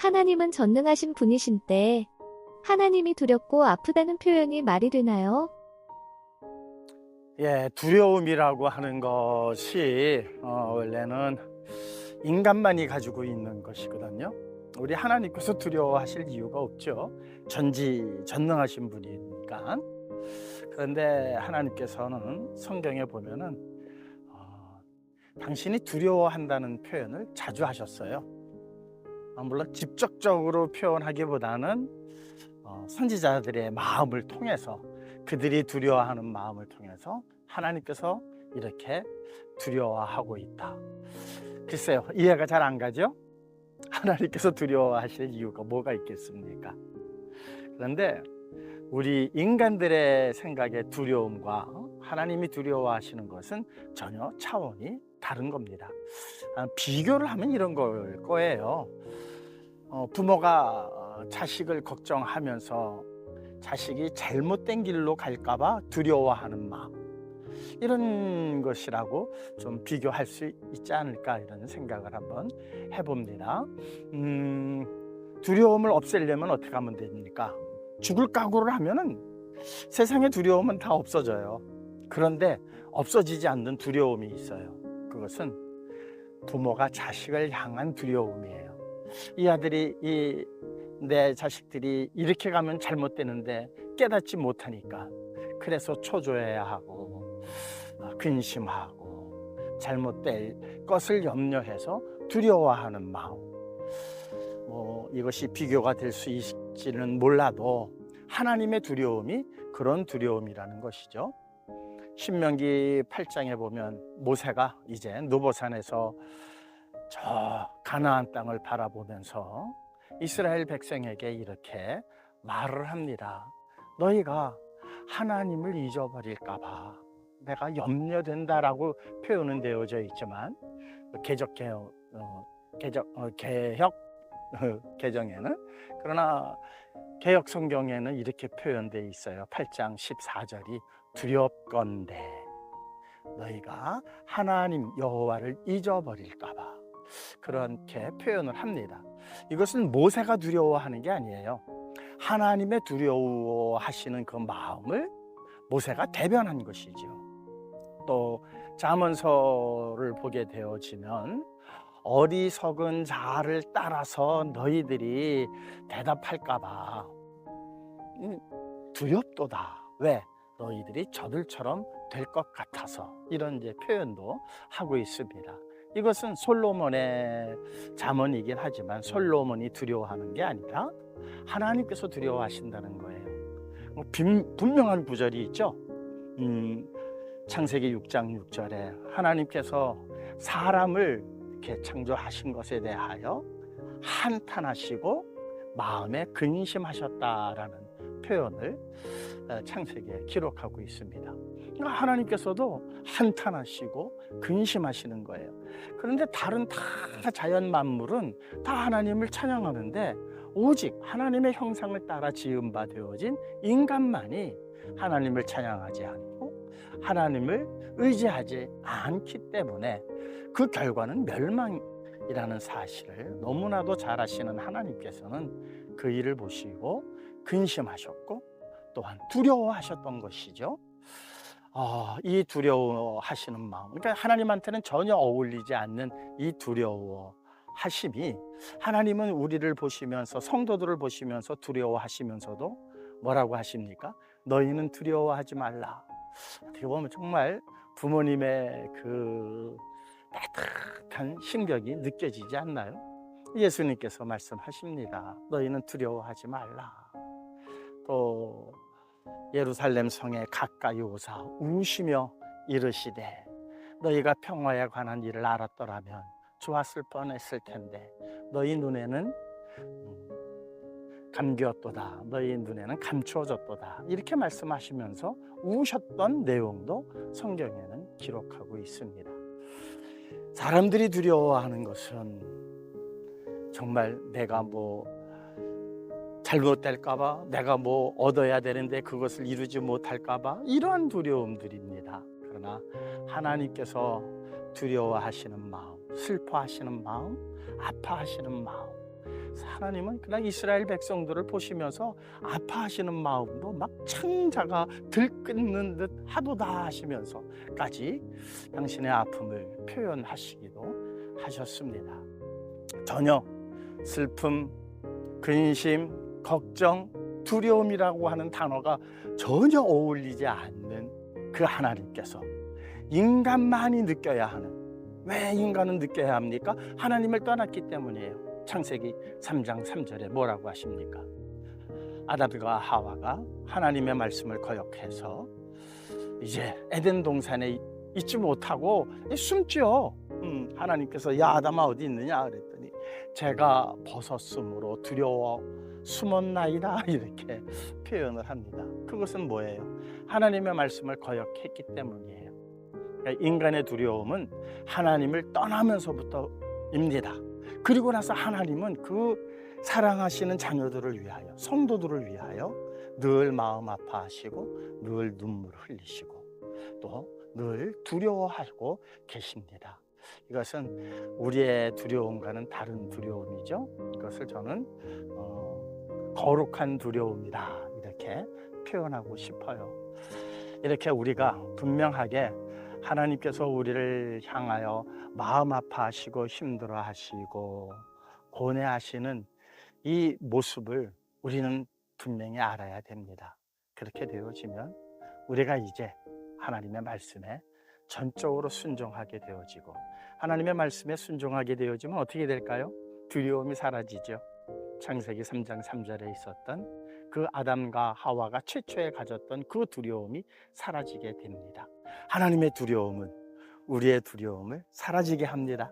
하나님은 전능하신 분이신데 하나님이 두렵고 아프다는 표현이 말이 되나요? 예, 두려움이라고 하는 것이 원래는 인간만이 가지고 있는 것이거든요. 우리 하나님께서 두려워하실 이유가 없죠. 전지전능하신 분이니까. 그런데 하나님께서는 성경에 보면은 당신이 두려워한다는 표현을 자주 하셨어요. 물론 직접적으로 표현하기보다는 선지자들의 마음을 통해서, 그들이 두려워하는 마음을 통해서 하나님께서 이렇게 두려워하고 있다. 글쎄요, 이해가 잘 안 가죠? 하나님께서 두려워하실 이유가 뭐가 있겠습니까? 그런데 우리 인간들의 생각의 두려움과 하나님이 두려워하시는 것은 전혀 차원이 다른 겁니다. 비교를 하면 이런 걸 거예요. 부모가 자식을 걱정하면서 자식이 잘못된 길로 갈까봐 두려워하는 마음, 이런 것이라고 좀 비교할 수 있지 않을까, 이런 생각을 한번 해봅니다. 두려움을 없애려면 어떻게 하면 됩니까? 죽을 각오를 하면은 세상의 두려움은 다 없어져요. 그런데 없어지지 않는 두려움이 있어요. 그것은 부모가 자식을 향한 두려움이에요. 이 아들이, 내 자식들이 이렇게 가면 잘못되는데 깨닫지 못하니까, 그래서 초조해야 하고 근심하고 잘못될 것을 염려해서 두려워하는 마음. 이것이 비교가 될 수 있을지는 몰라도 하나님의 두려움이 그런 두려움이라는 것이죠. 신명기 8장에 보면 모세가 이제 느보산에서 저 가나안 땅을 바라보면서 이스라엘 백성에게 이렇게 말을 합니다. 너희가 하나님을 잊어버릴까 봐 내가 염려된다라고 표현은 되어져 있지만, 개혁 개정에는, 그러나 개혁 성경에는 이렇게 표현되어 있어요. 8장 14절이 두렵건대 너희가 하나님 여호와를 잊어버릴까 봐 그렇게 표현을 합니다. 이것은 모세가 두려워하는 게 아니에요. 하나님의 두려워하시는 그 마음을 모세가 대변한 것이죠. 또 잠언서를 보게 되어지면 어리석은 자를 따라서 너희들이 대답할까 봐 두렵도다. 왜? 너희들이 저들처럼 될 것 같아서, 이런 이제 표현도 하고 있습니다. 이것은 솔로몬의 잠언이긴 하지만 솔로몬이 두려워하는 게 아니라 하나님께서 두려워하신다는 거예요. 분명한 구절이 있죠. 창세기 6장 6절에 하나님께서 사람을 이렇게 창조하신 것에 대하여 한탄하시고 마음에 근심하셨다라는 표현을 창세기에 기록하고 있습니다. 하나님께서도 한탄하시고 근심하시는 거예요. 그런데 다른 다 자연 만물은 다 하나님을 찬양하는데, 오직 하나님의 형상을 따라 지은 바 되어진 인간만이 하나님을 찬양하지 않고 하나님을 의지하지 않기 때문에 그 결과는 멸망이라는 사실을 너무나도 잘 아시는 하나님께서는 그 일을 보시고 근심하셨고 또한 두려워하셨던 것이죠. 이 두려워하시는 마음, 그러니까 하나님한테는 전혀 어울리지 않는 이 두려워하심이, 하나님은 우리를 보시면서, 성도들을 보시면서 두려워하시면서도 뭐라고 하십니까? 너희는 두려워하지 말라. 어떻게 보면 정말 부모님의 그 따뜻한 심경이 느껴지지 않나요? 예수님께서 말씀하십니다. 너희는 두려워하지 말라. 또 예루살렘 성에 가까이 오사 우시며 이르시되 너희가 평화에 관한 일을 알았더라면 좋았을 뻔했을 텐데 너희 눈에는 감기었도다, 너희 눈에는 감추어졌도다, 이렇게 말씀하시면서 우셨던 내용도 성경에는 기록하고 있습니다. 사람들이 두려워하는 것은 정말 내가 잘못될까봐, 내가 얻어야 되는데 그것을 이루지 못할까봐, 이러한 두려움들입니다. 그러나 하나님께서 두려워하시는 마음, 슬퍼하시는 마음, 아파하시는 마음, 하나님은 그냥 이스라엘 백성들을 보시면서 아파하시는 마음도 막 창자가 들끓는 듯 하도다 하시면서까지 당신의 아픔을 표현하시기도 하셨습니다. 전혀 슬픔, 근심, 걱정, 두려움이라고 하는 단어가 전혀 어울리지 않는 그 하나님께서 인간만이 느껴야 하는, 왜 인간은 느껴야 합니까? 하나님을 떠났기 때문이에요. 창세기 3장 3절에 뭐라고 하십니까? 아담과 하와가 하나님의 말씀을 거역해서 이제 에덴 동산에 있지 못하고 숨죠. 하나님께서 야 아담아 어디 있느냐 그랬더니 제가 벗었으므로 두려워 숨었나이다 이렇게 표현을 합니다. 그것은 뭐예요? 하나님의 말씀을 거역했기 때문이에요. 그러니까 인간의 두려움은 하나님을 떠나면서부터입니다. 그리고 나서 하나님은 그 사랑하시는 자녀들을 위하여, 성도들을 위하여 늘 마음 아파하시고 늘 눈물을 흘리시고 또 늘 두려워하고 계십니다. 이것은 우리의 두려움과는 다른 두려움이죠. 이것을 저는 거룩한 두려움이다 이렇게 표현하고 싶어요. 이렇게 우리가 분명하게 하나님께서 우리를 향하여 마음 아파하시고 힘들어하시고 고뇌하시는 이 모습을 우리는 분명히 알아야 됩니다. 그렇게 되어지면 우리가 이제 하나님의 말씀에 전적으로 순종하게 되어지고, 하나님의 말씀에 순종하게 되어지면 어떻게 될까요? 두려움이 사라지죠. 창세기 3장 3절에 있었던 그 아담과 하와가 최초에 가졌던 그 두려움이 사라지게 됩니다. 하나님의 두려움은 우리의 두려움을 사라지게 합니다.